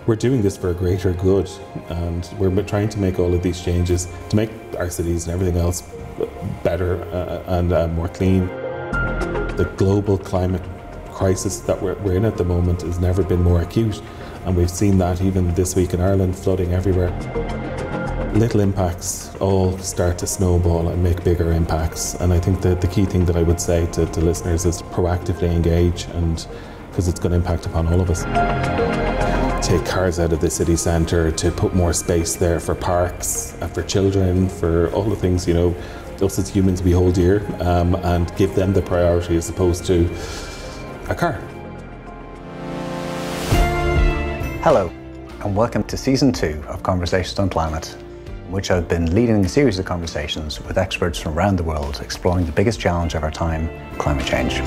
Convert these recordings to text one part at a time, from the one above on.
we're doing this for a greater good, and we're trying to make all of these changes to make our cities and everything else better and more clean. The global climate crisis that we're in at the moment has never been more acute, and we've seen that even this week in Ireland, flooding everywhere. Little impacts all start to snowball and make bigger impacts, and I think that the key thing that I would say to listeners is to proactively engage, and because it's going to impact upon all of us. Take cars out of the city centre, to put more space there for parks, for children, for all the things, you know, us as humans we hold dear, and give them the priority as opposed to a car. Hello, and welcome to Season 2 of Conversations on Climate, in which I've been leading a series of conversations with experts from around the world exploring the biggest challenge of our time, climate change.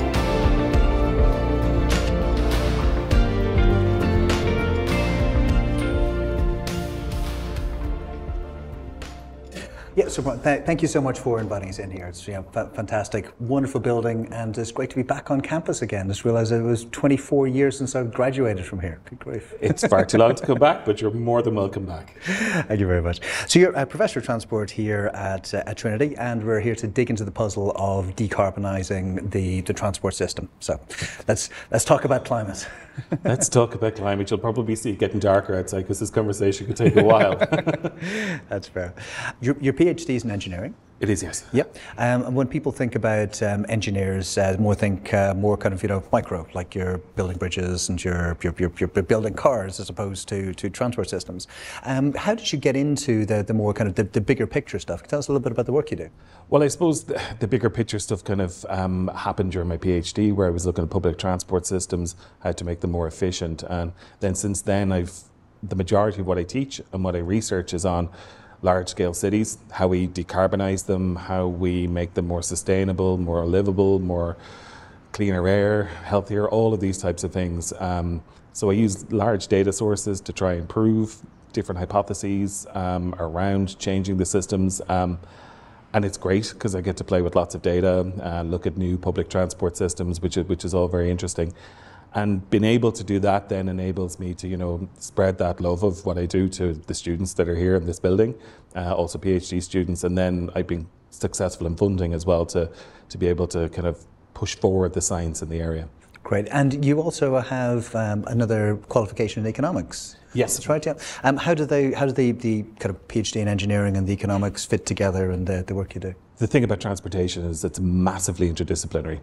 Yeah, so thank you so much for inviting us in here. It's fantastic, wonderful building, and it's great to be back on campus again. Just realised it was 24 years since I graduated from here. Good grief. It's far too long to come back, but you're more than welcome back. Thank you very much. So you're a Professor of Transport here at Trinity, and we're here to dig into the puzzle of decarbonising the transport system. So let's talk about climate. Let's talk about climate. You'll probably see it getting darker outside because this conversation could take a while. That's fair. Your PhD is in engineering? It is, yes. Yep. And when people think about engineers, more kind of, you know, micro, like you're building bridges and you're building cars as opposed to transport systems. How did you get into the more kind of the bigger picture stuff? Tell us a little bit about the work you do. Well, I suppose the bigger picture stuff kind of happened during my PhD, where I was looking at public transport systems, how to make them more efficient. And then since then, the majority of what I teach and what I research is on large-scale cities, how we decarbonise them, how we make them more sustainable, more livable, more cleaner air, healthier, all of these types of things. So I use large data sources to try and prove different hypotheses around changing the systems. And it's great because I get to play with lots of data, look at new public transport systems, which is all very interesting. And being able to do that then enables me to, you know, spread that love of what I do to the students that are here in this building, also PhD students. And then I've been successful in funding as well to be able to kind of push forward the science in the area. Great. And you also have another qualification in economics. Yes, that's right. Yeah. How do the kind of PhD in engineering and the economics fit together in the work you do? The thing about transportation is it's massively interdisciplinary.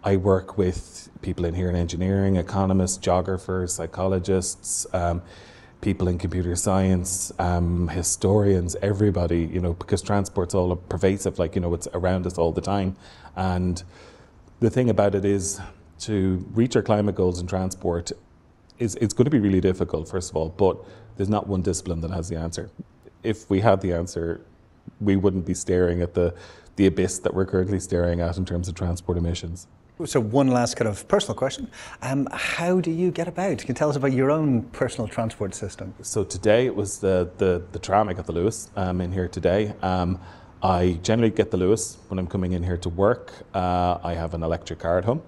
I work with people in here in engineering, economists, geographers, psychologists, people in computer science, historians, everybody, you know, because transport's all pervasive, like, you know, it's around us all the time. And the thing about it is, to reach our climate goals in transport, it's going to be really difficult, first of all, but there's not one discipline that has the answer. If we had the answer, we wouldn't be staring at the abyss that we're currently staring at in terms of transport emissions. So one last kind of personal question. How do you get about? Can you tell us about your own personal transport system? So today it was the tram. I got the Lewis in here today. I generally get the Lewis when I'm coming in here to work. I have an electric car at home.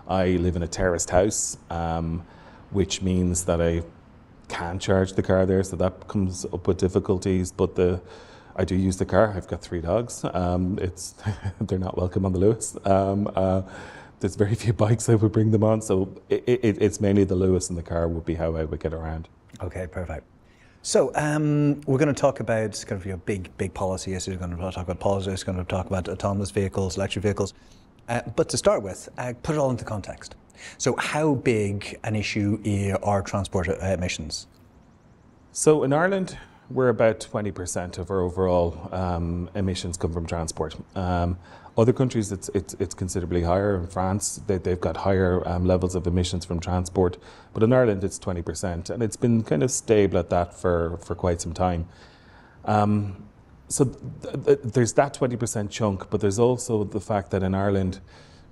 I live in a terraced house, which means that I can't charge the car there, so that comes up with difficulties. But I do use the car. I've got 3 dogs. They're not welcome on the Lewis. There's very few bikes I would bring them on, so it's mainly the Lewis and the car would be how I would get around. Okay, perfect. So we're going to talk about kind of your big policy issues. We're going to talk about politics. We're going to talk about autonomous vehicles, electric vehicles. But to start with, put it all into context. So how big an issue are transport emissions? So in Ireland, we're about 20% of our overall emissions come from transport. Other countries, it's considerably higher. In France, they've got higher levels of emissions from transport, but in Ireland it's 20%, and it's been kind of stable at that for quite some time. So there's that 20% chunk, but there's also the fact that in Ireland,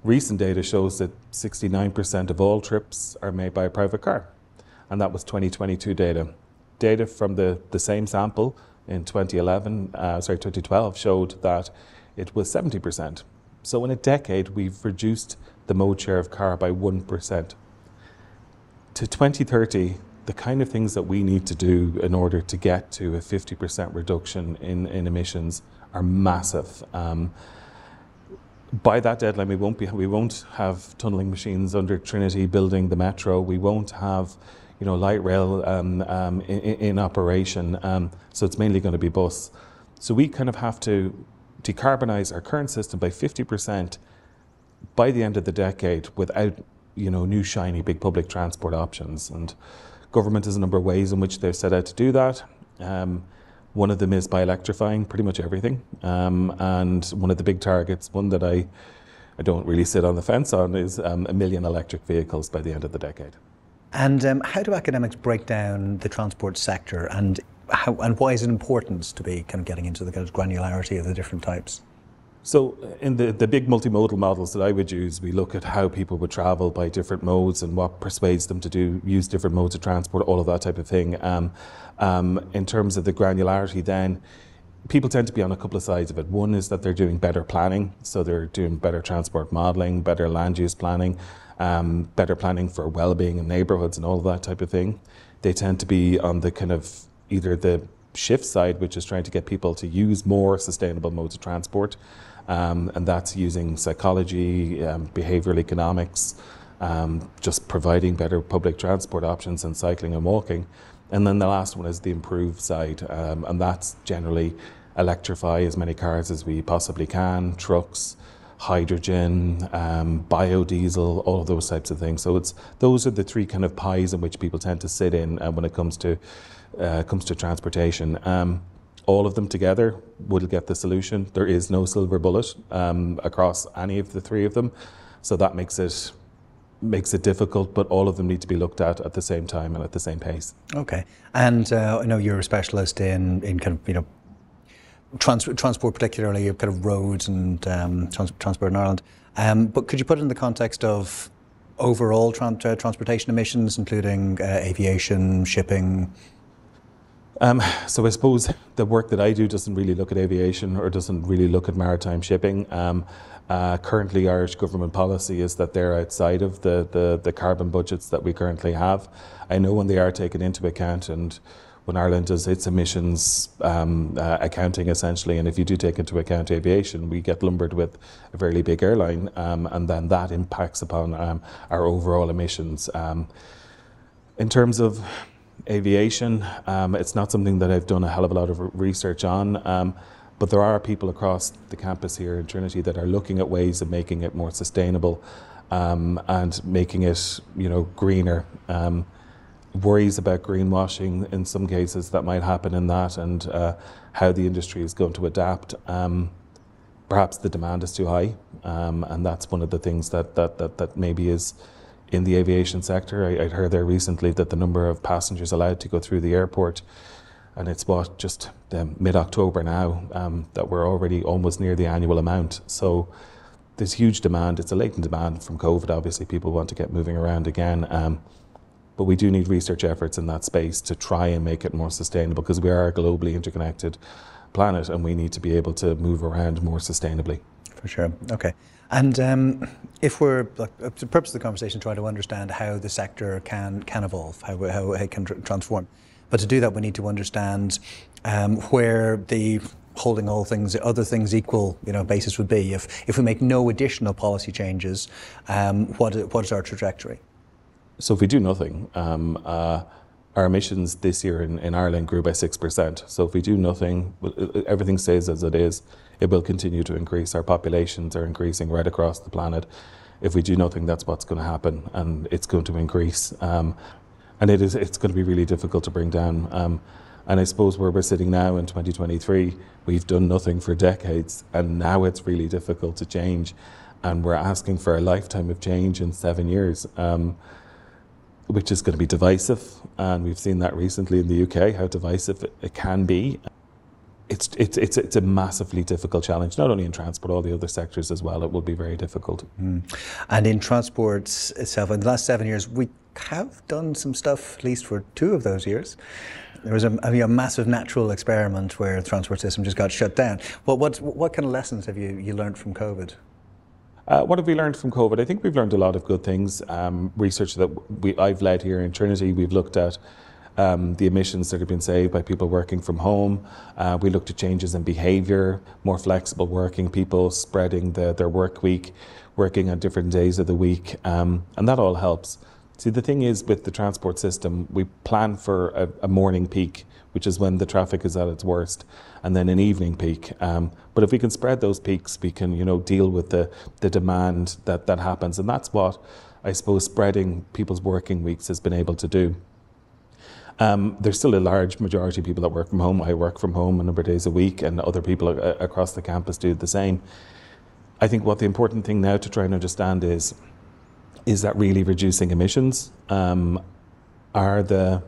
recent data shows that 69% of all trips are made by a private car, and that was 2022 data. Data from the same sample in 2012 showed that it was 70%. So in a decade, we've reduced the mode share of car by 1%. to 2030, the kind of things that we need to do in order to get to a 50% reduction in emissions are massive. By that deadline, we won't have tunnelling machines under Trinity building the metro. We won't have, light rail in operation. So it's mainly going to be bus. So we kind of have to decarbonise our current system by 50% by the end of the decade without, new shiny big public transport options. And government has a number of ways in which they've set out to do that. One of them is by electrifying pretty much everything. And one of the big targets, one that I don't really sit on the fence on, is 1 million electric vehicles by the end of the decade. And how do academics break down the transport sector, and why is it important to be kind of getting into the kind of granularity of the different types? So in the big multimodal models that I would use, we look at how people would travel by different modes and what persuades them to use different modes of transport, all of that type of thing. In terms of the granularity then, people tend to be on a couple of sides of it. One is that they're doing better planning, so they're doing better transport modelling, better land use planning, better planning for well-being in neighbourhoods and all of that type of thing. They tend to be on the kind of either the shift side, which is trying to get people to use more sustainable modes of transport, and that's using psychology, behavioural economics, just providing better public transport options and cycling and walking. And then the last one is the improved side, and that's generally electrify as many cars as we possibly can, trucks, hydrogen, biodiesel, all of those types of things. So those are the three kind of pies in which people tend to sit in when it comes to transportation. All of them together will get the solution. There is no silver bullet across any of the three of them, so that makes it difficult, but all of them need to be looked at the same time and at the same pace. Okay, and I know you're a specialist in kind of transport, particularly kind of roads and transport in Ireland. But could you put it in the context of overall transportation emissions, including aviation, shipping? So I suppose the work that I do doesn't really look at aviation or doesn't really look at maritime shipping. Currently, Irish government policy is that they're outside of the carbon budgets that we currently have. I know when they are taken into account, and when Ireland does its emissions accounting essentially, and if you do take into account aviation, we get lumbered with a fairly big airline, and then that impacts upon our overall emissions. In terms of aviation, it's not something that I've done a hell of a lot of research on, but there are people across the campus here in Trinity that are looking at ways of making it more sustainable and making it, greener. Worries about greenwashing in some cases that might happen in that, and how the industry is going to adapt. Perhaps the demand is too high, and that's one of the things that maybe is in the aviation sector. I heard there recently that the number of passengers allowed to go through the airport, and it's just mid-October now, that we're already almost near the annual amount. So there's huge demand. It's a latent demand from COVID. Obviously, people want to get moving around again. But we do need research efforts in that space to try and make it more sustainable, because we are a globally interconnected planet and we need to be able to move around more sustainably. For sure. Okay. And if we're, the purpose of the conversation, trying to understand how the sector can evolve, how it can transform. But to do that, we need to understand where the holding all things, other things equal, basis would be. If we make no additional policy changes, what is our trajectory? So if we do nothing, our emissions this year in Ireland grew by 6%. So if we do nothing, everything stays as it is, it will continue to increase. Our populations are increasing right across the planet. If we do nothing, that's what's going to happen, and it's going to increase. And it's going to be really difficult to bring down. And I suppose where we're sitting now in 2023, we've done nothing for decades, and now it's really difficult to change. And we're asking for a lifetime of change in 7 years. Which is going to be divisive, and we've seen that recently in the UK, how divisive it can be. It's a massively difficult challenge, not only in transport, all the other sectors as well. It will be very difficult. And in transport itself, in the last 7 years, we have done some stuff, at least for 2 of those years. There was a massive natural experiment where the transport system just got shut down. What kind of lessons have you learned from COVID? What have we learned from COVID? I think we've learned a lot of good things. Research that I've led here in Trinity, we've looked at the emissions that have been saved by people working from home. We looked at changes in behaviour, more flexible working, people spreading their work week, working on different days of the week, and that all helps. See, the thing is with the transport system, we plan for a morning peak, which is when the traffic is at its worst, and then an evening peak. But if we can spread those peaks, we can, deal with the demand that happens, and that's what I suppose spreading people's working weeks has been able to do. There's still a large majority of people that work from home. I work from home a number of days a week, and other people across the campus do the same. I think what the important thing now to try and understand is that really reducing emissions? Are the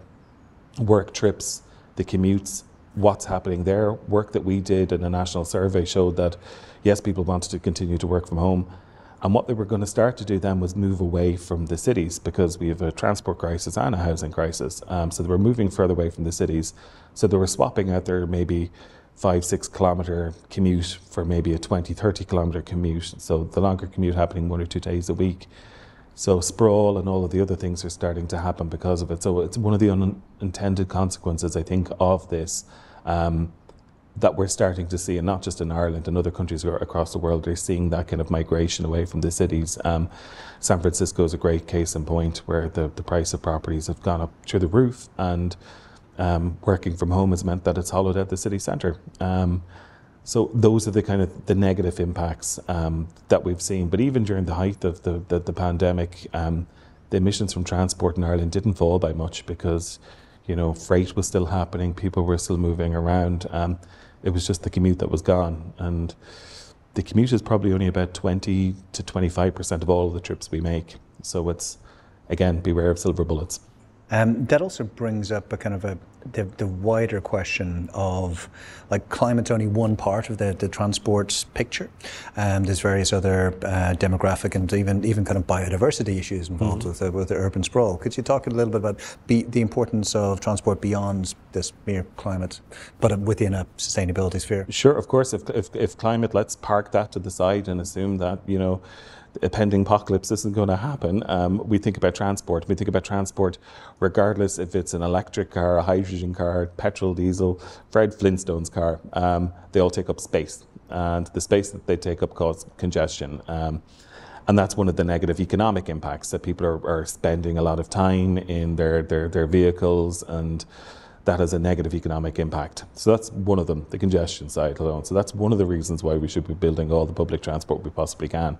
work trips, the commutes, what's happening there? Work that we did in a national survey showed that, yes, people wanted to continue to work from home. And what they were going to start to do then was move away from the cities, because we have a transport crisis and a housing crisis. So they were moving further away from the cities. So they were swapping out their maybe 5-6 kilometre commute for maybe a 20-30 kilometre commute. So the longer commute happening 1 or 2 days a week. So sprawl and all of the other things are starting to happen because of it. So it's one of the unintended consequences, I think, of this that we're starting to see, and not just in Ireland, and other countries across the world are seeing that kind of migration away from the cities. San Francisco is a great case in point, where the price of properties have gone up through the roof, and working from home has meant that it's hollowed out the city centre. So those are the kind of the negative impacts that we've seen. But even during the height of the pandemic, the emissions from transport in Ireland didn't fall by much, because freight was still happening, people were still moving around. It was just the commute that was gone, and the commute is probably only about 20 to 25% of all of the trips we make. So it's, again, beware of silver bullets. That also brings up a kind of the wider question of, like, climate's only one part of the transport picture. There's various other demographic and even kind of biodiversity issues involved with the urban sprawl. Could you talk a little bit about the importance of transport beyond this mere climate, but within a sustainability sphere? Sure, of course. If climate, let's park that to the side and assume that a pending apocalypse isn't going to happen. We think about transport. We think about transport regardless if it's an electric car, a hydrogen car, petrol, diesel, Fred Flintstone's car. They all take up space, and the space that they take up causes congestion. And that's one of the negative economic impacts, that people are spending a lot of time in their vehicles, and that has a negative economic impact. So that's one of them, the congestion side alone. So that's one of the reasons why we should be building all the public transport we possibly can.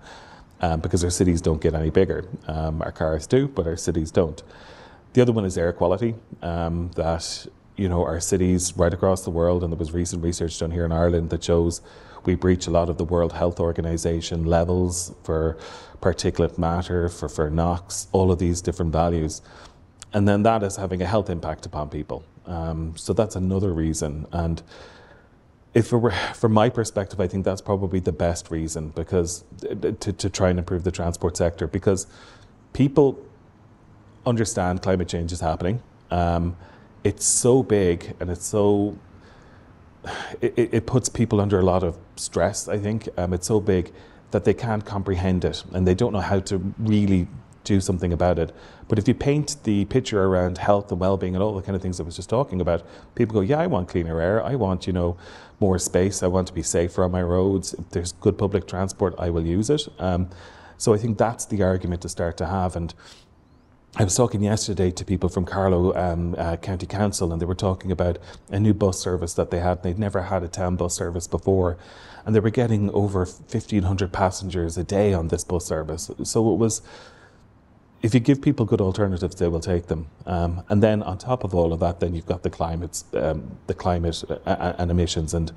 Because our cities don't get any bigger. Our cars do, but our cities don't. The other one is air quality, that our cities right across the world, and there was recent research done here in Ireland that shows we breach a lot of the World Health Organization levels for particulate matter, for NOx, all of these different values. And then that is having a health impact upon people. So that's another reason. And if it were, from my perspective, I think that's probably the best reason, because to try and improve the transport sector, because people understand climate change is happening. It's so big, and it puts people under a lot of stress, I think. It's so big that they can't comprehend it, and they don't know how to really do something about it. But if you paint the picture around health and well-being and all the kind of things I was just talking about, people go, yeah, I want cleaner air, I want, more space, I want to be safer on my roads. If there's good public transport, I will use it. So I think that's the argument to start to have. And I was talking yesterday to people from Carlow County Council, and they were talking about a new bus service that they had. They'd never had a town bus service before, and they were getting over 1,500 passengers a day on this bus service. So it was, if you give people good alternatives, they will take them. And then on top of all of that, then you've got the climate and emissions and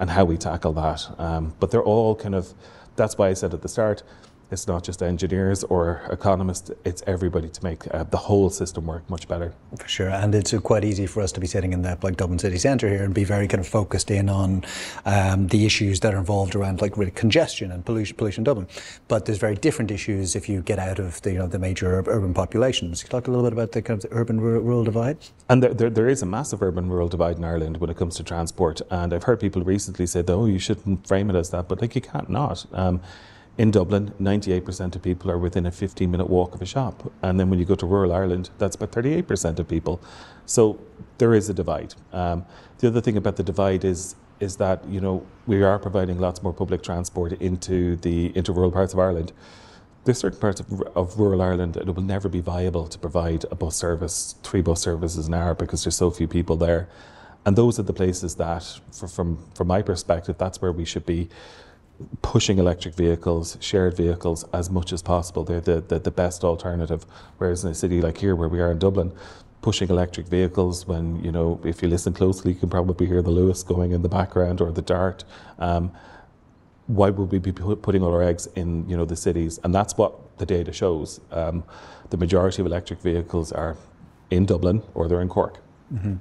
how we tackle that. But they're all kind of, that's why I said at the start, it's not just engineers or economists, it's everybody to make the whole system work much better. For sure, and it's quite easy for us to be sitting in the Dublin city centre here and be very kind of focused in on the issues that are involved around really congestion and pollution in Dublin. But there's very different issues if you get out of the major urban populations. Can you talk a little bit about the kind of the urban-rural divide? And there is a massive urban-rural divide in Ireland when it comes to transport. And I've heard people recently say, oh, you shouldn't frame it as that, but you can't not. In Dublin, 98% of people are within a 15-minute walk of a shop. And then when you go to rural Ireland, that's about 38% of people. So there is a divide. The other thing about the divide is that, you know, we are providing lots more public transport into rural parts of Ireland. There's certain parts of rural Ireland that it will never be viable to provide a bus service, 3 bus services an hour, because there's so few people there. And those are the places that, from my perspective, that's where we should be pushing electric vehicles, shared vehicles as much as possible. They're the best alternative. Whereas in a city like here, where we are in Dublin, pushing electric vehicles, when, you know, if you listen closely, you can probably hear the Lewis going in the background, or the Dart. Why would we be putting all our eggs in, you know, the cities? And that's what the data shows. The majority of electric vehicles are in Dublin or they're in Cork. Mm-hmm.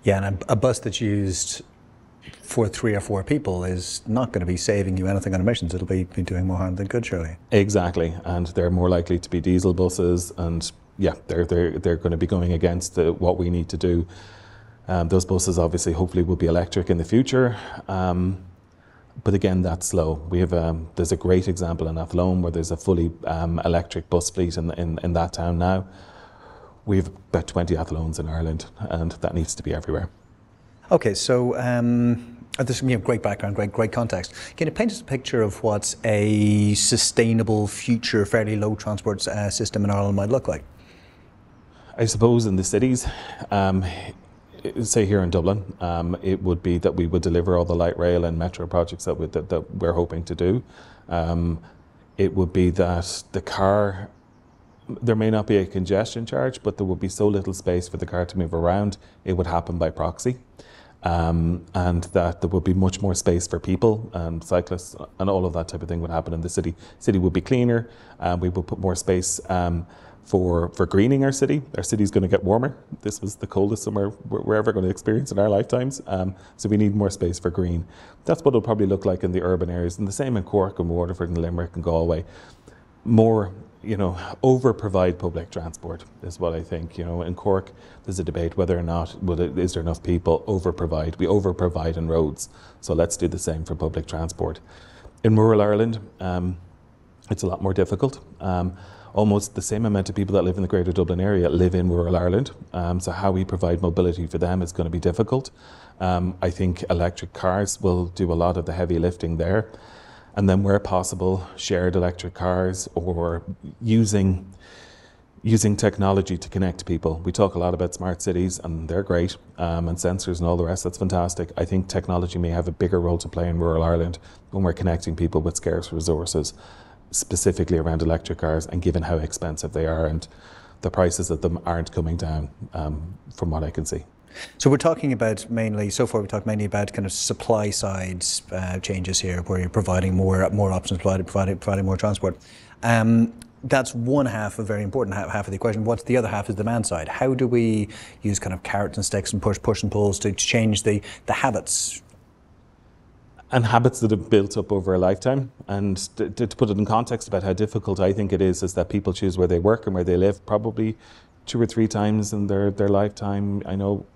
Yeah, and a bus that's used for 3 or 4 people is not going to be saving you anything on emissions. It'll be doing more harm than good, surely. Exactly, and they're more likely to be diesel buses, and yeah, they're going to be going against what we need to do. Those buses obviously, hopefully, will be electric in the future. But again, that's slow. We have there's a great example in Athlone where there's a fully electric bus fleet in that town now. We have about 20 Athlones in Ireland, and that needs to be everywhere. Okay, so this, you know, great background, great context. Can you paint us a picture of what a sustainable future, fairly low transport system in Ireland might look like? I suppose in the cities, say here in Dublin, it would be that we would deliver all the light rail and metro projects that we're hoping to do. It would be that the car, there may not be a congestion charge, but there would be so little space for the car to move around, it would happen by proxy. And that there would be much more space for people and cyclists, and all of that type of thing would happen in the city. City would be cleaner, we would put more space for greening our city. Our city's going to get warmer. This was the coldest summer we're ever going to experience in our lifetimes. So we need more space for green. That's what it'll probably look like in the urban areas, and the same in Cork and Waterford and Limerick and Galway. More, you know, over-provide public transport is what I think. You know, in Cork, there's a debate whether or not is there enough people. Over-provide. We over-provide in roads, so let's do the same for public transport. In rural Ireland, it's a lot more difficult. Almost the same amount of people that live in the Greater Dublin area live in rural Ireland, so how we provide mobility for them is going to be difficult. I think electric cars will do a lot of the heavy lifting there. And then where possible, shared electric cars, or using technology to connect people. We talk a lot about smart cities, and they're great, and sensors and all the rest, that's fantastic. I think technology may have a bigger role to play in rural Ireland when we're connecting people with scarce resources, specifically around electric cars, and given how expensive they are, and the prices of them aren't coming down, from what I can see. So we're talking about mainly, so far we talked mainly about kind of supply side changes here, where you're providing more options, providing more transport. That's one half, a very important half of the equation. What's the other half is demand side. How do we use kind of carrots and sticks and push and pulls to change the habits? And habits that have built up over a lifetime. And to put it in context about how difficult I think it is that people choose where they work and where they live probably 2 or 3 times in their lifetime. I know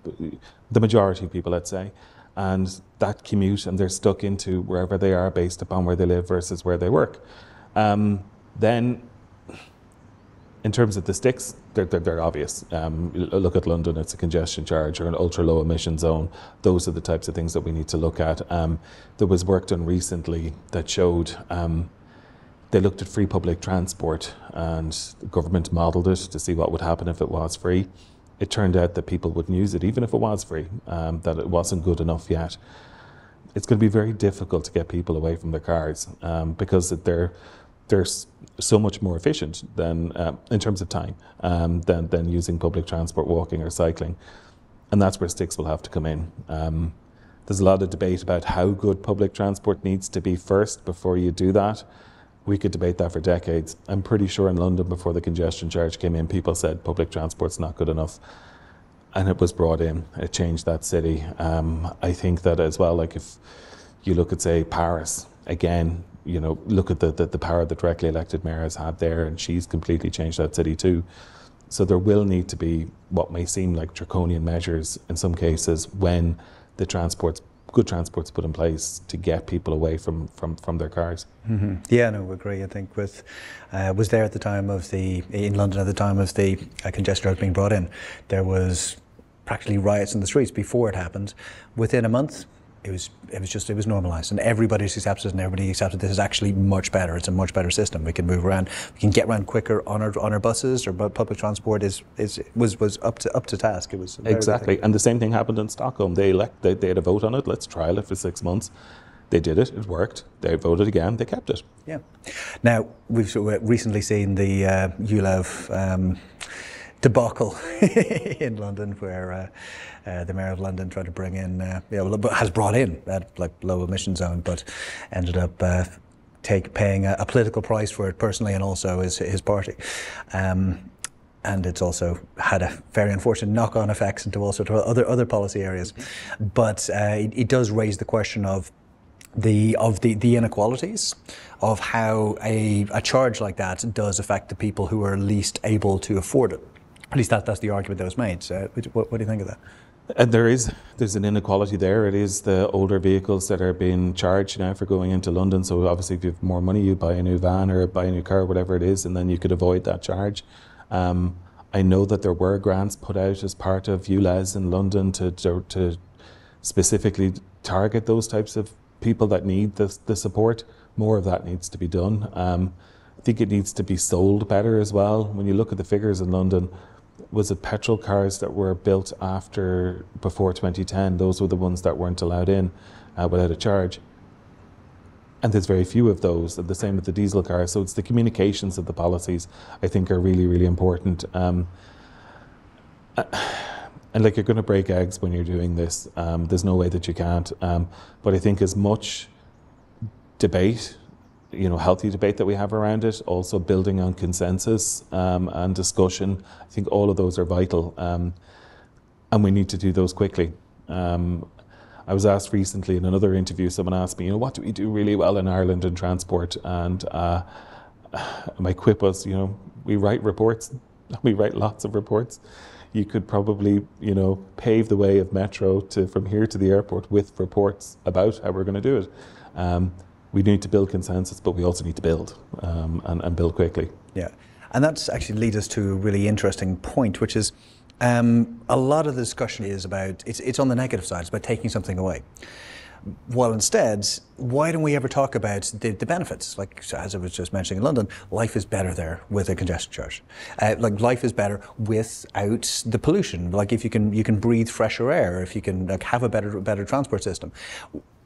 the majority of people, let's say, and that commute, and they're stuck into wherever they are based upon where they live versus where they work. Then, in terms of the sticks, they're obvious. Look at London, it's a congestion charge or an ultra low emission zone. Those are the types of things that we need to look at. There was work done recently that showed they looked at free public transport, and the government modelled it to see what would happen if it was free. It turned out that people wouldn't use it, even if it was free, that it wasn't good enough yet. It's going to be very difficult to get people away from their cars because they're so much more efficient than in terms of time than using public transport, walking or cycling. And that's where sticks will have to come in. There's a lot of debate about how good public transport needs to be first before you do that. We could debate that for decades. I'm pretty sure in London, before the congestion charge came in, people said public transport's not good enough. And it was brought in, it changed that city. I think that as well, like if you look at, say, Paris, again, you know, look at the power the directly elected mayor has had there, and she's completely changed that city too. So there will need to be what may seem like draconian measures in some cases when the transport's good transports put in place to get people away from their cars. Mm-hmm. Yeah, no, I agree. I think was there at the time of in London at the time of the congestion charge being brought in, there was practically riots in the streets before it happened. Within a month, it was normalised, and everybody accepted it, and everybody accepted this is actually much better. It's a much better system. We can move around. We can get around quicker on our buses, or public transport was up to task. It was exactly, and the same thing happened in Stockholm. They had a vote on it. Let's trial it for 6 months. They did it. It worked. They voted again. They kept it. Yeah. Now we've recently seen the ULEV debacle in London, where the Mayor of London tried to bring in, has brought in like low emission zone, but ended up paying a political price for it personally, and also his party. And it's also had a very unfortunate knock-on effects into all sorts of other policy areas. But it does raise the question of the inequalities of how a charge like that does affect the people who are least able to afford it. At least that's the argument that was made. So what do you think of that? And there's an inequality there. It is the older vehicles that are being charged now for going into London. So obviously if you have more money, you buy a new van or buy a new car, whatever it is, and then you could avoid that charge. I know that there were grants put out as part of ULEZ in London to specifically target those types of people that need the support. More of that needs to be done. I think it needs to be sold better as well. When you look at the figures in London, was it petrol cars that were built before 2010? Those were the ones that weren't allowed in without a charge. And there's very few of those, and the same with the diesel cars. So it's the communications of the policies I think are really, really important. And like, you're going to break eggs when you're doing this. There's no way that you can't. But I think as much debate, healthy debate that we have around it, also building on consensus and discussion, I think all of those are vital. And we need to do those quickly. I was asked recently in another interview, someone asked me, what do we do really well in Ireland in transport? And my quip was, we write reports. We write lots of reports. You could probably, pave the way of metro from here to the airport with reports about how we're going to do it. We need to build consensus, but we also need to build and build quickly. Yeah, and that's actually leads us to a really interesting point, which is a lot of the discussion is about, it's on the negative side, it's about taking something away. While instead, why don't we ever talk about the benefits? Like, as I was just mentioning in London, life is better there with a congestion charge. Life is better without the pollution. Like, if you can breathe fresher air, if you can have a better transport system.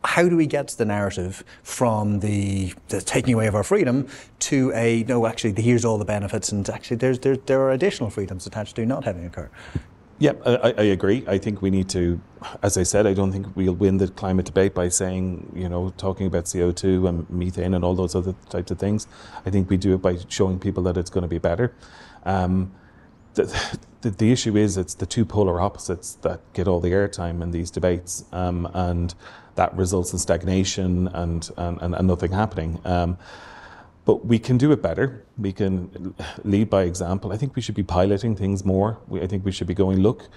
How do we get the narrative from the taking away of our freedom to no, actually, here's all the benefits, and actually there are additional freedoms attached to not having a car? Yeah, I agree. I think we need to, as I said, I don't think we'll win the climate debate by saying, talking about CO2 and methane and all those other types of things. I think we do it by showing people that it's going to be better. The issue is, it's the two polar opposites that get all the airtime in these debates, and that results in stagnation and nothing happening. But we can do it better. We can lead by example. I think we should be piloting things more. I think we should be going, look,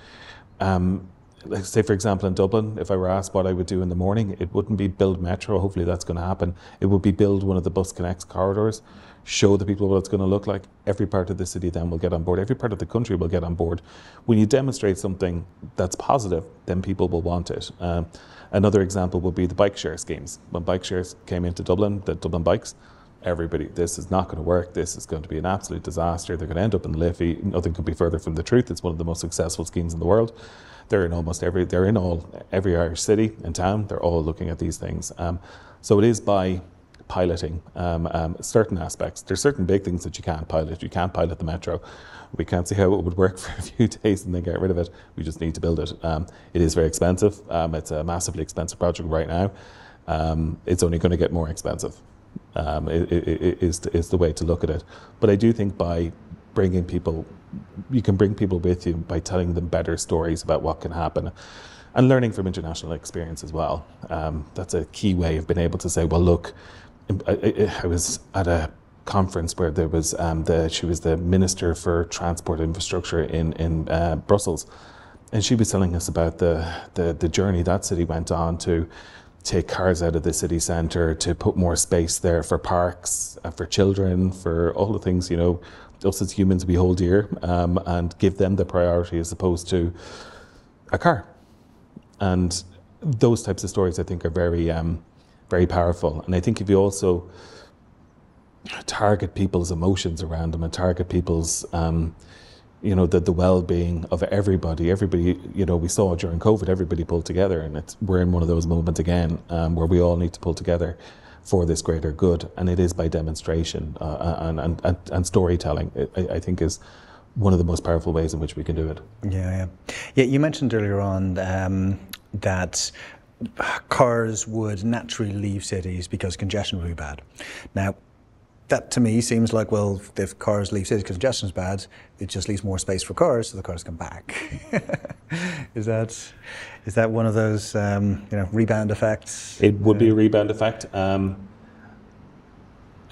like, say for example in Dublin, if I were asked what I would do in the morning, it wouldn't be build metro, hopefully that's going to happen. It would be build one of the bus connects corridors, show the people what it's going to look like. Every part of the city then will get on board. Every part of the country will get on board. When you demonstrate something that's positive, then people will want it. Another example would be the bike share schemes. When bike shares came into Dublin, the Dublin bikes, everybody, this is not going to work, this is going to be an absolute disaster, they're going to end up in the Liffey. Nothing could be further from the truth. It's one of the most successful schemes in the world. They're in every Irish city and town. They're all looking at these things. So it is by piloting certain aspects. There's certain big things that you can't pilot. You can't pilot the metro. We can't see how it would work for a few days and then get rid of it. We just need to build it. It is very expensive. It's a massively expensive project right now. It's only going to get more expensive. It is the way to look at it. But I do think by bringing people, you can bring people with you by telling them better stories about what can happen and learning from international experience as well. That's a key way of being able to say, well, look, I was at a conference where there was she was the Minister for Transport Infrastructure in Brussels, And she was telling us about the journey that city went on to take cars out of the city centre, to put more space there for parks, for children, for all the things, you know, us as humans we hold dear, and give them the priority as opposed to a car. And those types of stories, I think, are very, very powerful. And I think if you also target people's emotions around them and target people's, you know, the well-being of everybody, you know, we saw during COVID, everybody pulled together, and we're in one of those moments again, where we all need to pull together for this greater good, and it is by demonstration and storytelling. I think is one of the most powerful ways in which we can do it. Yeah. You mentioned earlier on that cars would naturally leave cities because congestion would be bad. Now, that to me seems like, well, if cars leave cities because congestion is bad, it just leaves more space for cars, so the cars come back. Is that one of those rebound effects? It would be a rebound effect. I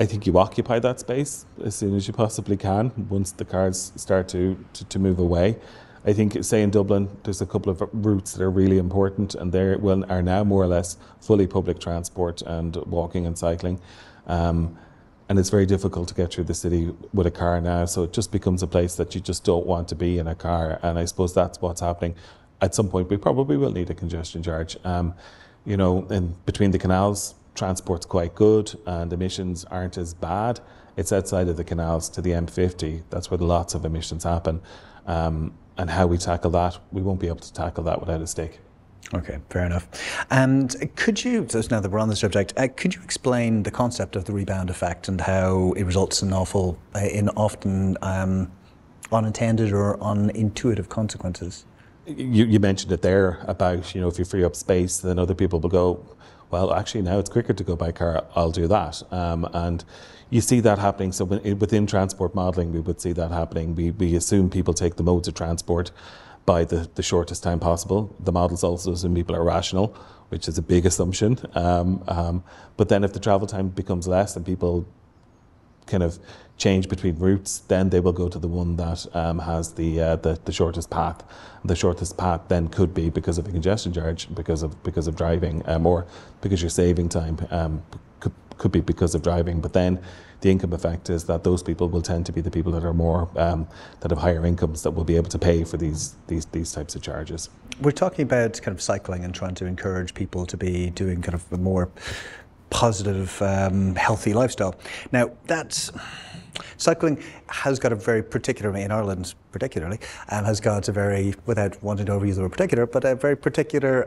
think you occupy that space as soon as you possibly can once the cars start to move away. I think, say in Dublin, there's a couple of routes that are really important, and they are now more or less fully public transport and walking and cycling. And it's very difficult to get through the city with a car now, so it just becomes a place that you just don't want to be in a car. And I suppose that's what's happening. At some point, we probably will need a congestion charge. You know, in between the canals, transport's quite good and emissions aren't as bad. It's outside of the canals to the M50. That's where lots of emissions happen. And how we tackle that, we won't be able to tackle that without a stake. Okay, fair enough. And could you, so now that we're on the subject, could you explain the concept of the rebound effect and how it results in often unintended or unintuitive consequences? You mentioned it there about, you know, if you free up space, then other people will go, well, actually now it's quicker to go by car, I'll do that. And you see that happening. So within transport modelling, we would see that happening. We assume people take the modes of transport by the shortest time possible. The models also assume people are rational, which is a big assumption. But then if the travel time becomes less and people kind of change between routes, then they will go to the one that has the shortest path. The shortest path then could be because of a congestion charge, because of driving, or because you're saving time. Could be because of driving, but then the income effect is that those people will tend to be the people that are more that have higher incomes that will be able to pay for these types of charges. We're talking about kind of cycling and trying to encourage people to be doing kind of a more positive, healthy lifestyle. Now, cycling has got a very particular, in Ireland particularly, has got a very, without wanting to overuse the word particular, but a very particular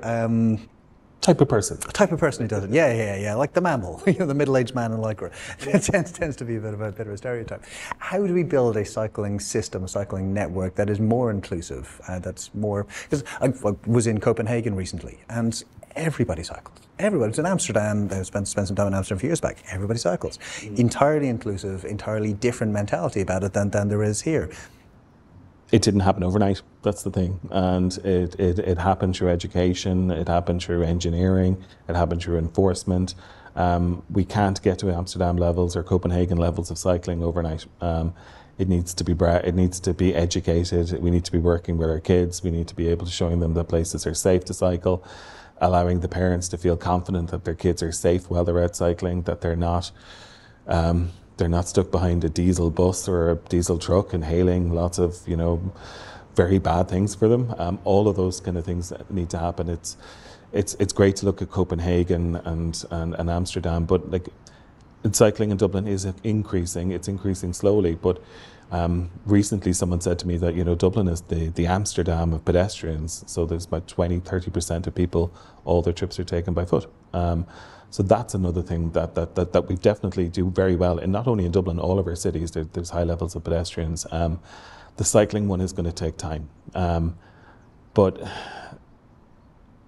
type of person. A type of person who does it. Yeah. Like the mammal, the middle-aged man in Lycra. It tends to be a bit of a stereotype. How do we build a cycling system, a cycling network that is more inclusive, that's more... Because I was in Copenhagen recently, and everybody cycles. Everybody. It's in Amsterdam. I spent some time in Amsterdam a few years back. Everybody cycles. Entirely inclusive, entirely different mentality about it than there is here. It didn't happen overnight, that's the thing. And it happened through education, it happened through engineering, it happened through enforcement. We can't get to Amsterdam levels or Copenhagen levels of cycling overnight. It needs to be educated, we need to be working with our kids, we need to be able to showing them that places are safe to cycle, allowing the parents to feel confident that their kids are safe while they're out cycling, that they're not stuck behind a diesel bus or a diesel truck inhaling lots of, very bad things for them. All of those kind of things that need to happen. It's great to look at Copenhagen and Amsterdam, but like cycling in Dublin is increasing. It's increasing slowly, but recently someone said to me that Dublin is the Amsterdam of pedestrians. So there's about 20-30% of people, all their trips are taken by foot. So that's another thing that we definitely do very well, and not only in Dublin, all of our cities, there's high levels of pedestrians. The cycling one is going to take time, and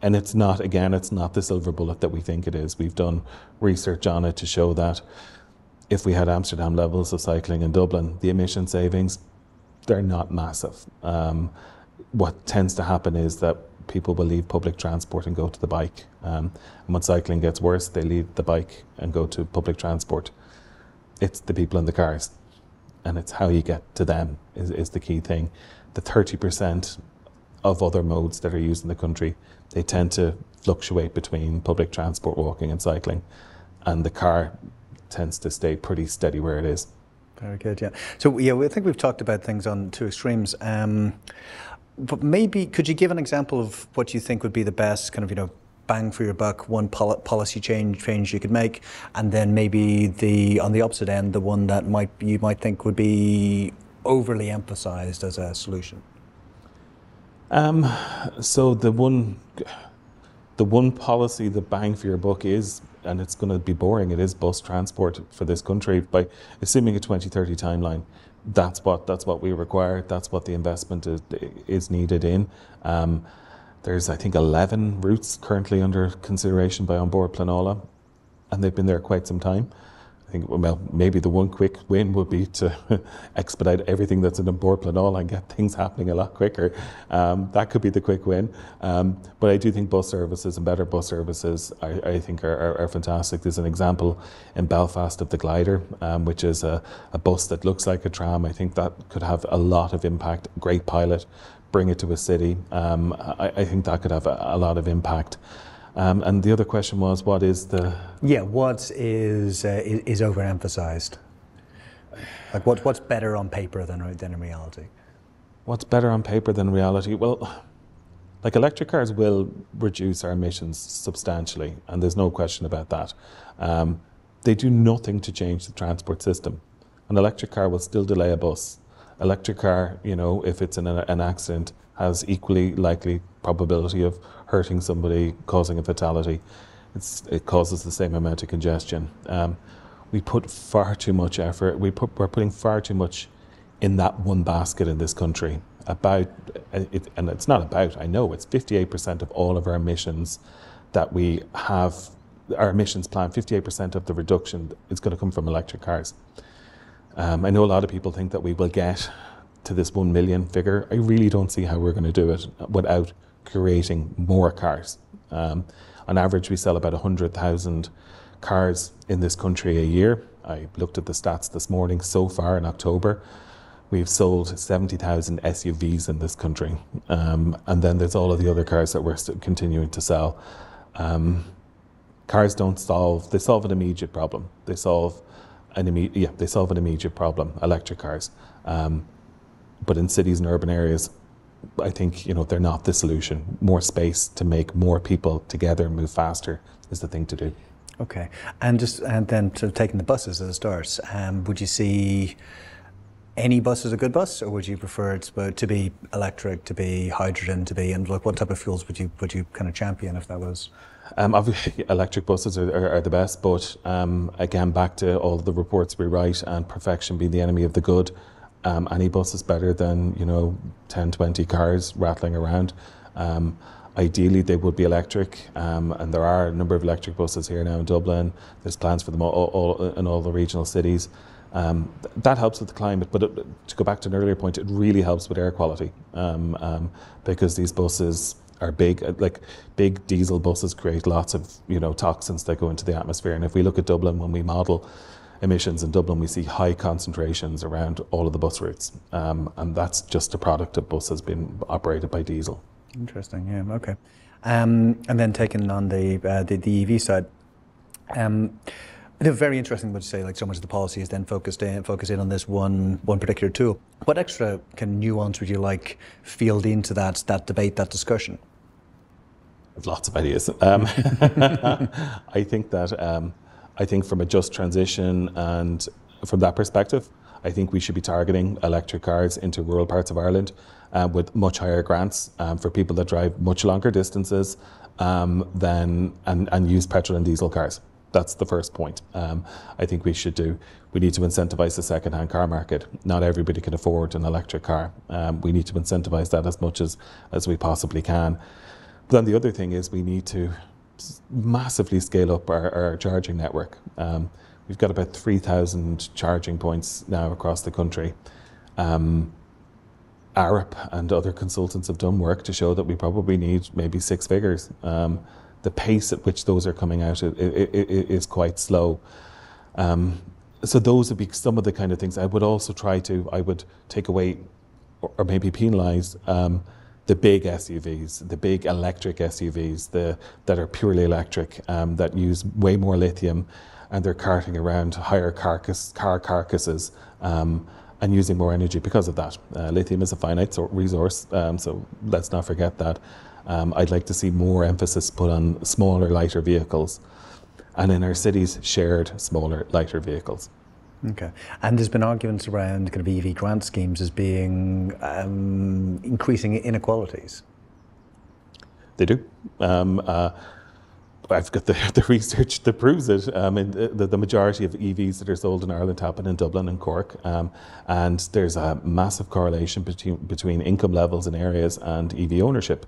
it's not the silver bullet that we think it is. We've done research on it to show that if we had Amsterdam levels of cycling in Dublin, the emission savings, they're not massive. What tends to happen is that people will leave public transport and go to the bike. And when cycling gets worse, they leave the bike and go to public transport. It's the people in the cars, and it's how you get to them is the key thing. The 30% of other modes that are used in the country. They tend to fluctuate between public transport, walking and cycling, and the car tends to stay pretty steady where it is. Very good, yeah. So yeah, I think we've talked about things on two extremes. But maybe could you give an example of what you think would be the best kind of, bang for your buck, one policy change you could make, and then maybe on the opposite end, the one that you might think would be overly emphasized as a solution? So the one policy, the bang for your buck is, and it's going to be boring, it is bus transport for this country. By assuming a 2030 timeline, that's what we require. That's what the investment is needed in. There's, I think, 11 routes currently under consideration by Onboard Planola, and they've been there quite some time. I think, well, maybe the one quick win would be to expedite everything that's in Onboard Planola and get things happening a lot quicker. That could be the quick win. But I do think bus services and better bus services, I think, are fantastic. There's an example in Belfast of the Glider, which is a bus that looks like a tram. I think that could have a lot of impact. Great pilot. Bring it to a city. I think that could have a lot of impact. And the other question was, what is the... Yeah, what is overemphasized? Like what's better on paper than in reality? What's better on paper than reality? Well, like electric cars will reduce our emissions substantially, and there's no question about that. They do nothing to change the transport system. An electric car will still delay a bus. Electric car, if it's in an accident, has equally likely probability of hurting somebody, causing a fatality. It causes the same amount of congestion. We put far too much effort. We're putting far too much in that one basket in this country. And it's not about, I know, it's 58% of all of our emissions that we have, our emissions plan, 58% of the reduction is going to come from electric cars. I know a lot of people think that we will get to this 1 million figure. I really don't see how we're going to do it without creating more cars. On average, we sell about 100,000 cars in this country a year. I looked at the stats this morning. So far in October, we've sold 70,000 SUVs in this country. And then there's all of the other cars that we're still continuing to sell. Cars don't solve, they solve an immediate problem. They solve an immediate problem, electric cars. But in cities and urban areas, I think, they're not the solution. More space to make more people together move faster is the thing to do. Okay, and then sort of taking the buses as a start, would you see any bus as a good bus, or would you prefer it to be electric, to be hydrogen, and what type of fuels would you kind of champion if that was? Obviously, electric buses are the best, but again, back to all the reports we write and perfection being the enemy of the good. Any bus is better than 10, 20 cars rattling around. Ideally, they would be electric, and there are a number of electric buses here now in Dublin. There's plans for them all in all the regional cities. That helps with the climate, but to go back to an earlier point, it really helps with air quality, because these buses are big. Like big diesel buses create lots of toxins that go into the atmosphere. And if we look at Dublin, when we model emissions in Dublin, we see high concentrations around all of the bus routes, and that's just a product of buses being operated by diesel. Interesting, yeah, okay. And then taking on the EV side, very interesting what you say, like so much of the policy is then focused in on this one particular tool. What extra nuance would you like field into that debate, that discussion? I've lots of ideas. I think from a just transition and from that perspective, I think we should be targeting electric cars into rural parts of Ireland with much higher grants for people that drive much longer distances and use petrol and diesel cars. That's the first point. I think we need to incentivise the second-hand car market. Not everybody can afford an electric car. We need to incentivise that as much as we possibly can. But then the other thing is we need to massively scale up our charging network. We've got about 3,000 charging points now across the country. Arup and other consultants have done work to show that we probably need maybe 6 figures. The pace at which those are coming out is quite slow. So those would be some of the kind of things I would also I would take away or maybe penalise the big SUVs, the big electric SUVs, that are purely electric, that use way more lithium, and they're carting around higher car carcasses, and using more energy because of that. Lithium is a finite resource, so let's not forget that. I'd like to see more emphasis put on smaller, lighter vehicles, and in our cities, shared smaller, lighter vehicles. Okay, and there's been arguments around kind of EV grant schemes as being increasing inequalities. They do. I've got the research that proves it. The majority of EVs that are sold in Ireland happen in Dublin and Cork, and there's a massive correlation between income levels in areas and EV ownership.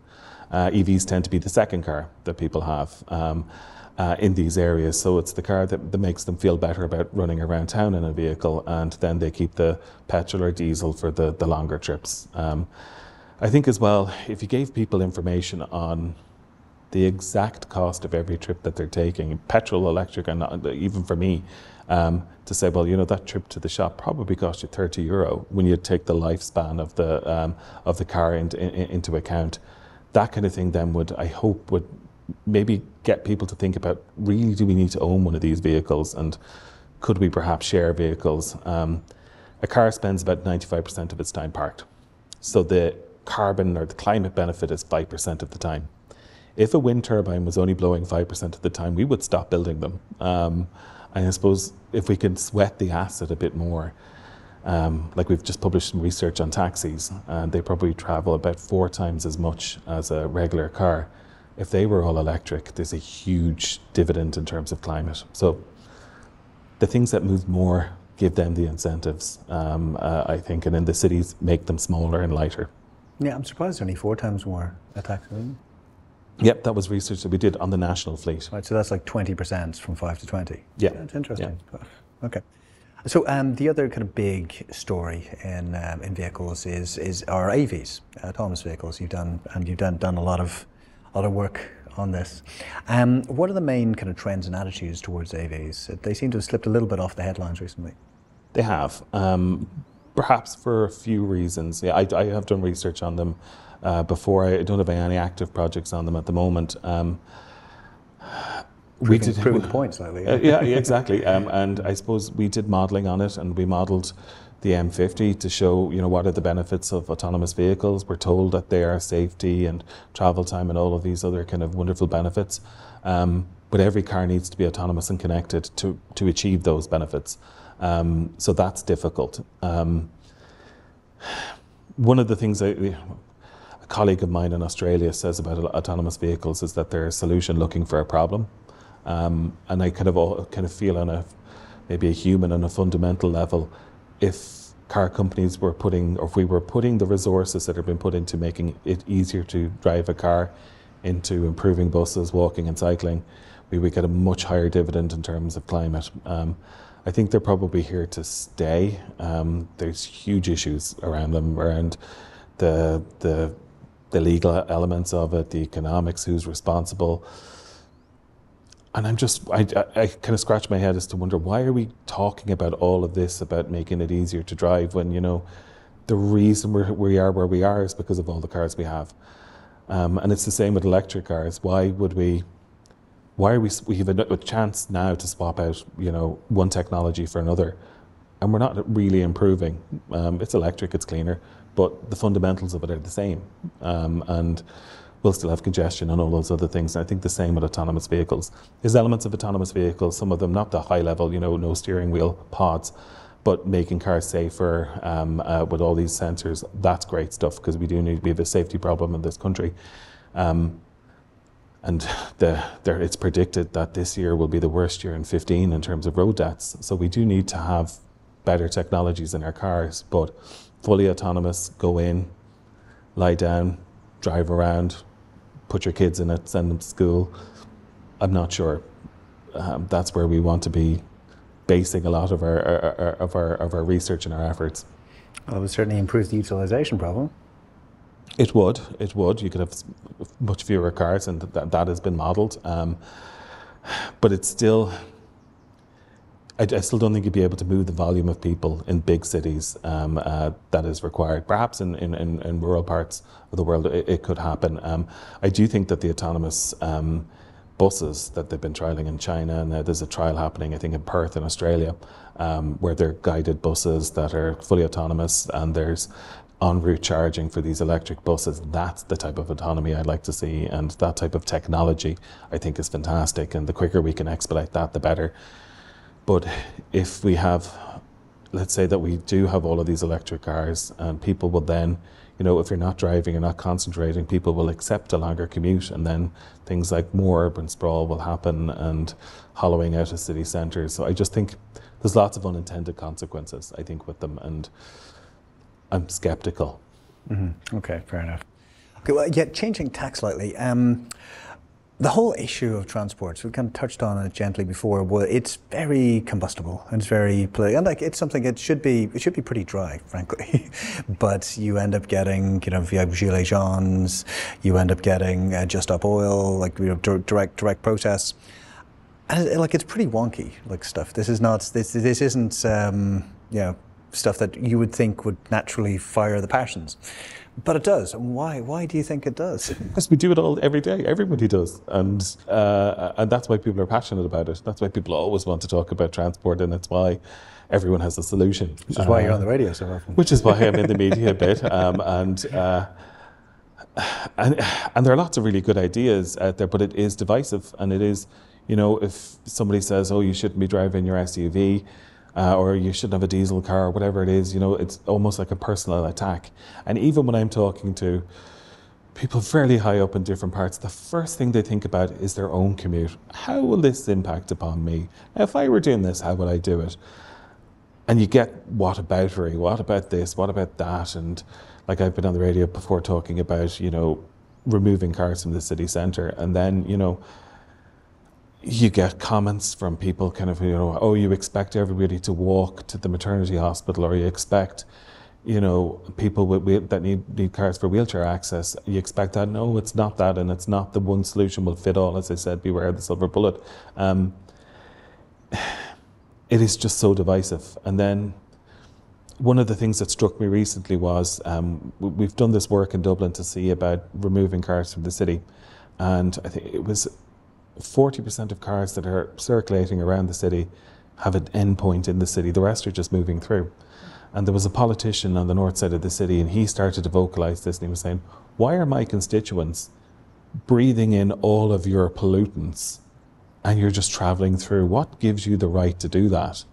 EVs tend to be the second car that people have in these areas, so it's the car that makes them feel better about running around town in a vehicle, and then they keep the petrol or diesel for the longer trips. I think as well, if you gave people information on the exact cost of every trip that they're taking, petrol, electric, and even for me, to say, well, that trip to the shop probably cost you €30 when you take the lifespan of the car into account. That kind of thing then I hope would maybe get people to think about, really, do we need to own one of these vehicles, and could we perhaps share vehicles? A car spends about 95% of its time parked, so the carbon or the climate benefit is 5% of the time. If a wind turbine was only blowing 5% of the time, we would stop building them. And I suppose if we could sweat the asset a bit more, like we've just published some research on taxis, and they probably travel about 4 times as much as a regular car. If they were all electric, there's a huge dividend in terms of climate. So the things that move more, give them the incentives, I think, and in the cities, make them smaller and lighter. Yeah, I'm surprised only 4 times more a taxi. Yep, that was research that we did on the national fleet. Right, so that's like 20% from 5 to 20. Yeah. That's interesting. Yeah. Okay. So the other kind of big story in vehicles is our AVs, autonomous vehicles. You've done a lot of work on this. What are the main kind of trends and attitudes towards AVs? They seem to have slipped a little bit off the headlines recently. They have, perhaps for a few reasons. Yeah, I have done research on them before. I don't have any active projects on them at the moment. Proving the point slightly. Yeah, exactly. And I suppose we did modelling on it, and we modelled the M50 to show, what are the benefits of autonomous vehicles. We're told that they are safety and travel time and all of these other kind of wonderful benefits. But every car needs to be autonomous and connected to achieve those benefits. So that's difficult. One of the things a colleague of mine in Australia says about autonomous vehicles is that they're a solution looking for a problem. And I kind of feel on maybe a human and a fundamental level, if car companies were if we were putting the resources that have been put into making it easier to drive a car into improving buses, walking and cycling, we would get a much higher dividend in terms of climate. I think they're probably here to stay. There's huge issues around them, around the legal elements of it, the economics, who's responsible. And I kind of scratch my head as to wonder, why are we talking about all of this, about making it easier to drive, when, the reason we are where we are is because of all the cars we have. And it's the same with electric cars. We have a chance now to swap out, one technology for another, and we're not really improving. It's electric, it's cleaner, but the fundamentals of it are the same. And we'll still have congestion and all those other things. And I think the same with autonomous vehicles. There's elements of autonomous vehicles, some of them not the high level, no steering wheel pods, but making cars safer with all these sensors. That's great stuff, because we have a safety problem in this country. And it's predicted that this year will be the worst year in 15 in terms of road deaths. So we do need to have better technologies in our cars, but fully autonomous, go in, lie down, drive around, put your kids in it, send them to school. I'm not sure. That's where we want to be basing a lot of our research and our efforts. Well, it would certainly improve the utilisation problem. It would. You could have much fewer cars, and that has been modelled. But it's still, I still don't think you'd be able to move the volume of people in big cities that is required. Perhaps in rural parts of the world it could happen. I do think that the autonomous buses that they've been trialling in China, and there's a trial happening, I think, in Perth in Australia, where they're guided buses that are fully autonomous, and there's en route charging for these electric buses. That's the type of autonomy I'd like to see, and that type of technology I think is fantastic, and the quicker we can expedite that, the better. But if we have, let's say that we do have all of these electric cars, and people will then, you know, if you're not driving, you're not concentrating, people will accept a longer commute, and then things like more urban sprawl will happen and hollowing out of city centres. So I just think there's lots of unintended consequences, I think, with them, and I'm sceptical. Mm-hmm. Okay, fair enough. Okay, well, yeah, changing tack slightly. The whole issue of transports, we kind of touched on it gently before. Well, it's very combustible and it's very and like it's something it should be pretty dry, frankly. But you end up getting, you know, if you have gilets jaunes, you end up getting just up oil, like, you know, direct process, and like it's pretty wonky, like stuff. This is not this isn't you know, stuff that you would think would naturally fire the passions. But it does. And why? Why do you think it does? Because we do it all every day. Everybody does, and that's why people are passionate about it. That's why people always want to talk about transport, and it's why everyone has a solution. Which is why you're on the radio so often. Which is why I'm in the media a bit, and there are lots of really good ideas out there, but it is divisive, and it is, you know, if somebody says, "Oh, you shouldn't be driving your SUV." Or you shouldn't have a diesel car, or whatever it is, you know, it's almost like a personal attack. And even when I'm talking to people fairly high up in different parts, the first thing they think about is their own commute. How will this impact upon me? If I were doing this, how would I do it? And you get whataboutery, what about this, what about that? And like I've been on the radio before talking about, you know, removing cars from the city centre, and then, you know, you get comments from people kind of, you know, oh, you expect everybody to walk to the maternity hospital, or you expect, you know, people that need cars for wheelchair access. You expect that. No, it's not that, and it's not the one solution will fit all. As I said, beware the silver bullet. It is just so divisive. And then one of the things that struck me recently was we've done this work in Dublin to see about removing cars from the city, and I think it was 40% of cars that are circulating around the city have an end point in the city. The rest are just moving through. And there was a politician on the north side of the city, and he started to vocalise this, and he was saying, why are my constituents breathing in all of your pollutants and you're just travelling through? What gives you the right to do that?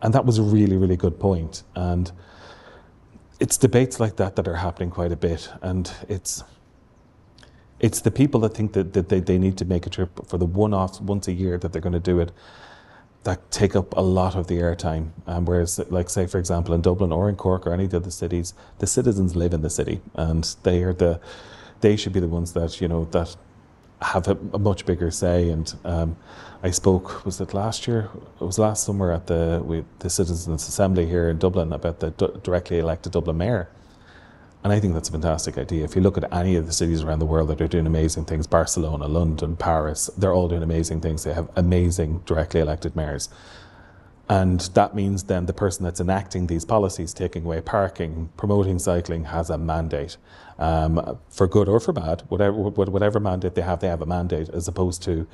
And that was a really, really good point. And it's debates like that that are happening quite a bit, and it's the people that think that they need to make a trip for the one-off once a year that they're going to do it, that take up a lot of the airtime. Whereas, like, say, for example, in Dublin or in Cork or any of the other cities, the citizens live in the city, and they should be the ones that, you know, that have a much bigger say. And I spoke, was it last year? It was last summer at the Citizens' Assembly here in Dublin about the directly elected Dublin mayor. And I think that's a fantastic idea. If you look at any of the cities around the world that are doing amazing things, Barcelona, London, Paris, they're all doing amazing things. They have amazing directly elected mayors. And that means then the person that's enacting these policies, taking away parking, promoting cycling, has a mandate. For good or for bad, whatever mandate they have a mandate, as opposed to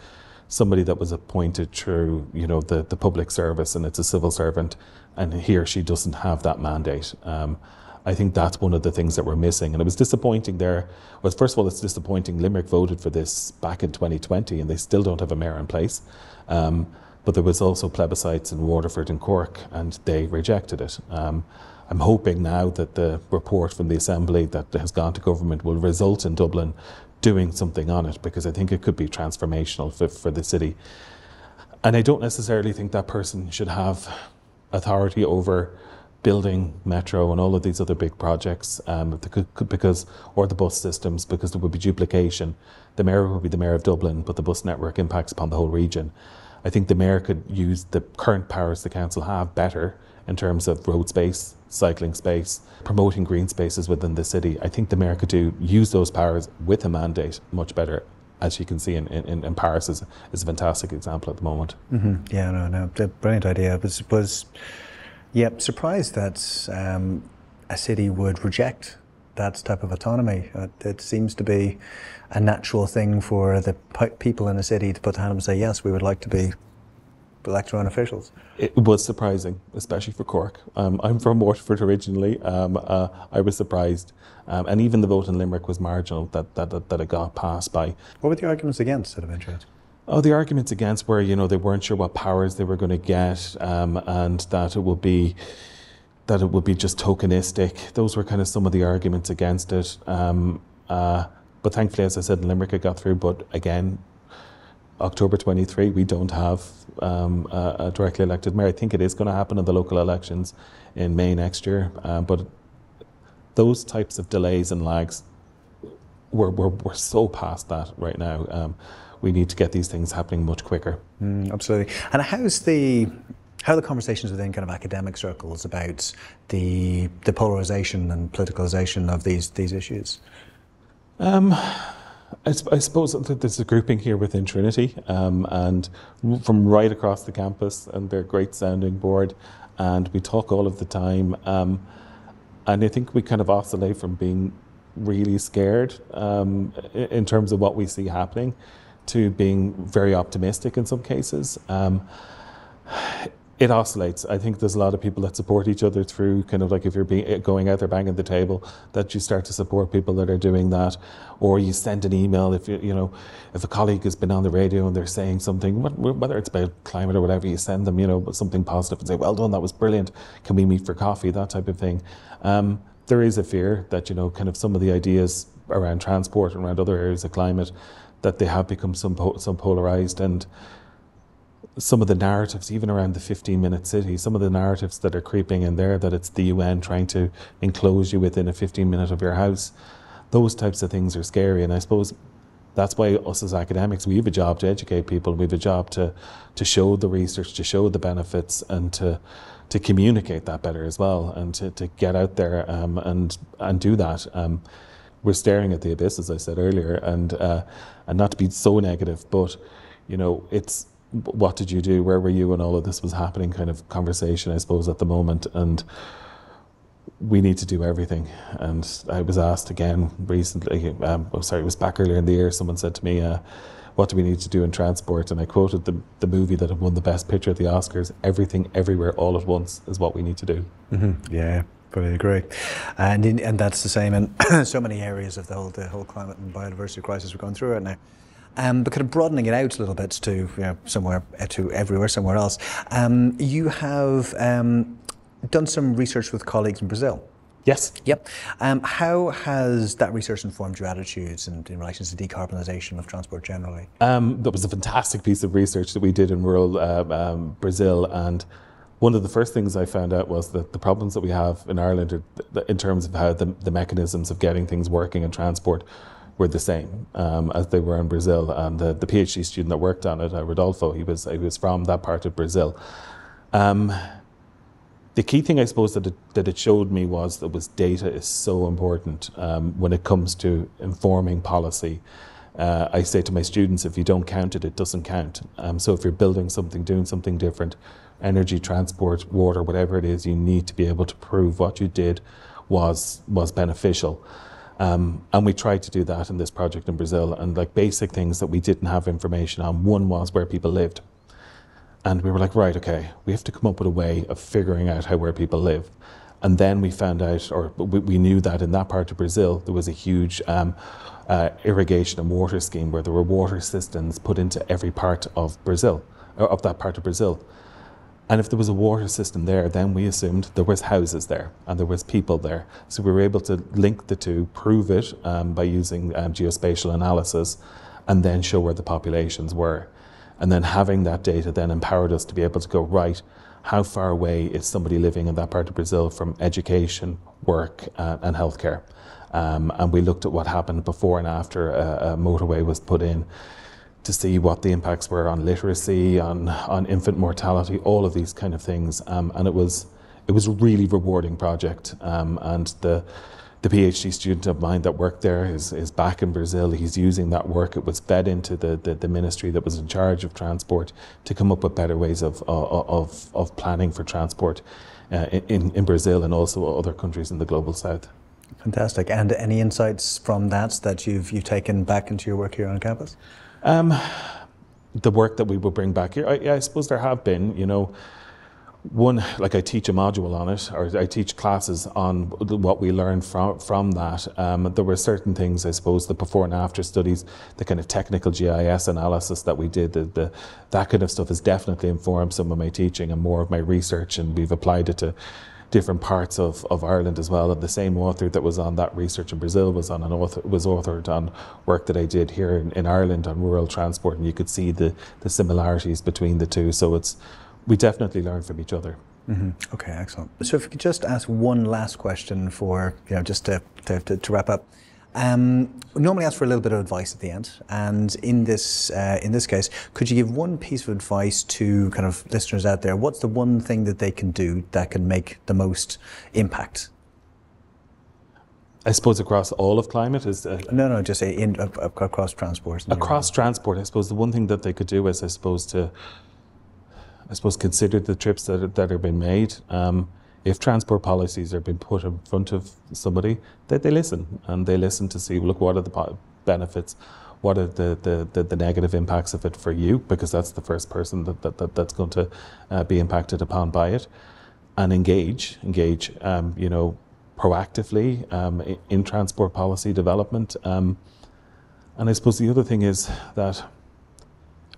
somebody that was appointed through, you know, the public service, and it's a civil servant, and he or she doesn't have that mandate. I think that's one of the things that we're missing. And it was disappointing there. Well, first of all, it's disappointing. Limerick voted for this back in 2020, and they still don't have a mayor in place. But there was also plebiscites in Waterford and Cork, and they rejected it. I'm hoping now that the report from the Assembly that has gone to government will result in Dublin doing something on it, because I think it could be transformational for the city. And I don't necessarily think that person should have authority over building metro and all of these other big projects, because, or the bus systems, because there would be duplication. The mayor would be the mayor of Dublin, but the bus network impacts upon the whole region. I think the mayor could use the current powers the council have better in terms of road space, cycling space, promoting green spaces within the city. I think the mayor could use those powers with a mandate much better. as you can see in Paris is a fantastic example at the moment. Yeah, no, brilliant idea. Was surprised that a city would reject that type of autonomy. It seems to be a natural thing for the people in a city to put their hand up and say, yes, we would like to elect our own officials. It was surprising, especially for Cork. I'm from Waterford originally. I was surprised. And even the vote in Limerick was marginal that it got passed by. What were the arguments against, out of interest? Oh, the arguments against were, they weren't sure what powers they were going to get, and that it would be just tokenistic. Those were kind of some of the arguments against it. But thankfully, as I said, in Limerick it got through. But again, October 23, we don't have a directly elected mayor. I think it is going to happen in the local elections in May next year. But those types of delays and lags, we're so past that right now. We need to get these things happening much quicker. Absolutely. And how are the conversations within kind of academic circles about the polarization and politicalization of these issues? I suppose that there's a grouping here within Trinity, and from right across the campus, and they're a great sounding board, and we talk all of the time. And I think we kind of oscillate from being really scared in terms of what we see happening to being very optimistic in some cases. It oscillates. I think there's a lot of people that support each other through kind of like if you're going out there banging the table, that you start to support people that are doing that, or you send an email if if a colleague has been on the radio and they're saying something, whether it's about climate or whatever, you send them something positive and say, well done, that was brilliant. Can we meet for coffee? That type of thing. There is a fear that kind of some of the ideas around transport and around other areas of climate, that they have become some polarized, and some of the narratives, even around the 15-minute city, some of the narratives that are creeping in there, that it's the UN trying to enclose you within a 15-minute of your house, those types of things are scary. And I suppose that's why us as academics, we have a job to educate people. We have a job to show the research, to show the benefits, and to communicate that better as well, and to get out there and do that. We're staring at the abyss, as I said earlier, and not to be so negative, but it's, what did you do? Where were you when all of this was happening? Kind of conversation, I suppose, at the moment. And we need to do everything. And I was asked again recently, it was back earlier in the year, someone said to me, what do we need to do in transport? And I quoted the movie that had won the Best Picture at the Oscars, Everything, Everywhere, All at Once is what we need to do. Yeah, fully agree. And that's the same in so many areas of the whole climate and biodiversity crisis we're going through right now. But kind of broadening it out a little bit to somewhere, to everywhere, somewhere else. You have done some research with colleagues in Brazil. Yes. Yep. How has that research informed your attitudes in relation to decarbonisation of transport generally? That was a fantastic piece of research that we did in rural Brazil, and one of the first things I found out was that the problems that we have in Ireland in terms of how the mechanisms of getting things working in transport were the same as they were in Brazil. And the PhD student that worked on it, Rodolfo, he was from that part of Brazil. The key thing, I suppose, that it showed me was data is so important when it comes to informing policy. I say to my students, if you don't count it, it doesn't count. So if you're building something, doing something different, energy, transport, water, whatever it is, you need to be able to prove what you did was beneficial. And we tried to do that in this project in Brazil, and like basic things that we didn't have information on. One was where people lived. And we were like, right, okay, we have to come up with a way of figuring out where people live. And then we found out, or we knew that in that part of Brazil, there was a huge irrigation and water scheme where there were water systems put into every part of Brazil, or of that part of Brazil. And if there was a water system there, then we assumed there was houses there and there was people there. So we were able to link the two, prove it by using geospatial analysis, and then show where the populations were. And then having that data then empowered us to be able to go, right, how far away is somebody living in that part of Brazil from education, work, and healthcare? And we looked at what happened before and after a motorway was put in, to see what the impacts were on literacy, on infant mortality, all of these kind of things. And it was a really rewarding project. And the PhD student of mine that worked there is back in Brazil. He's using that work. It was fed into the ministry that was in charge of transport to come up with better ways of planning for transport in Brazil and also other countries in the global south. Fantastic. And any insights from that you've taken back into your work here on campus? The work that we will bring back here, I suppose there have been, you know, one, like I teach a module on it, or I teach classes on what we learned from that. There were certain things, I suppose, the before and after studies, the kind of technical GIS analysis that we did, that kind of stuff has definitely informed some of my teaching and more of my research, and we've applied it to different parts of Ireland as well. And the same author that was on that research in Brazil was authored on work that I did here in Ireland on rural transport, and you could see the similarities between the two. So we definitely learn from each other. Mm-hmm. Okay, excellent. So if we could just ask one last question for, just to wrap up. We normally ask for a little bit of advice at the end, and in this case, could you give one piece of advice to kind of listeners out there? What's the one thing that they can do that can make the most impact? I suppose across all of climate is... No, just say across transport. Across transport, I suppose the one thing that they could do is, consider the trips that are being made. If transport policies are being put in front of somebody, they listen, and they listen to see, look, what are the benefits, what are the negative impacts of it for you, because that's the first person that's going to be impacted upon by it, and engage, proactively in transport policy development. And I suppose the other thing is that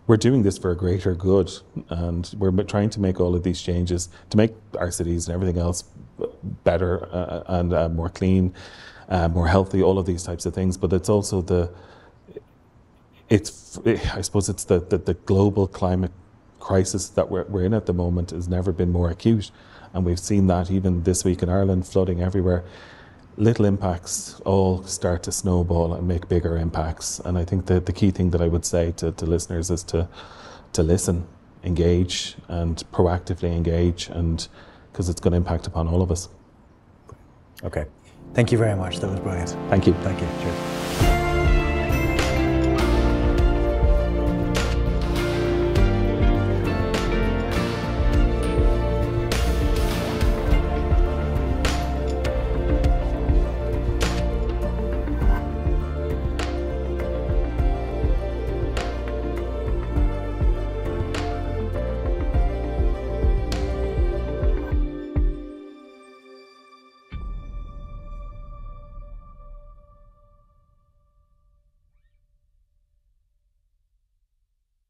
we're doing this for a greater good, and we're trying to make all of these changes to make our cities and everything else better and more clean, more healthy, all of these types of things. But it's also I suppose it's the global climate crisis that we're in at the moment has never been more acute, and we've seen that even this week in Ireland, flooding everywhere. Little impacts all start to snowball and make bigger impacts. And I think that the key thing that I would say to listeners is to listen, engage, and proactively engage, and because it's going to impact upon all of us. Okay. Thank you very much. That was brilliant. Thank you. Thank you. Cheers.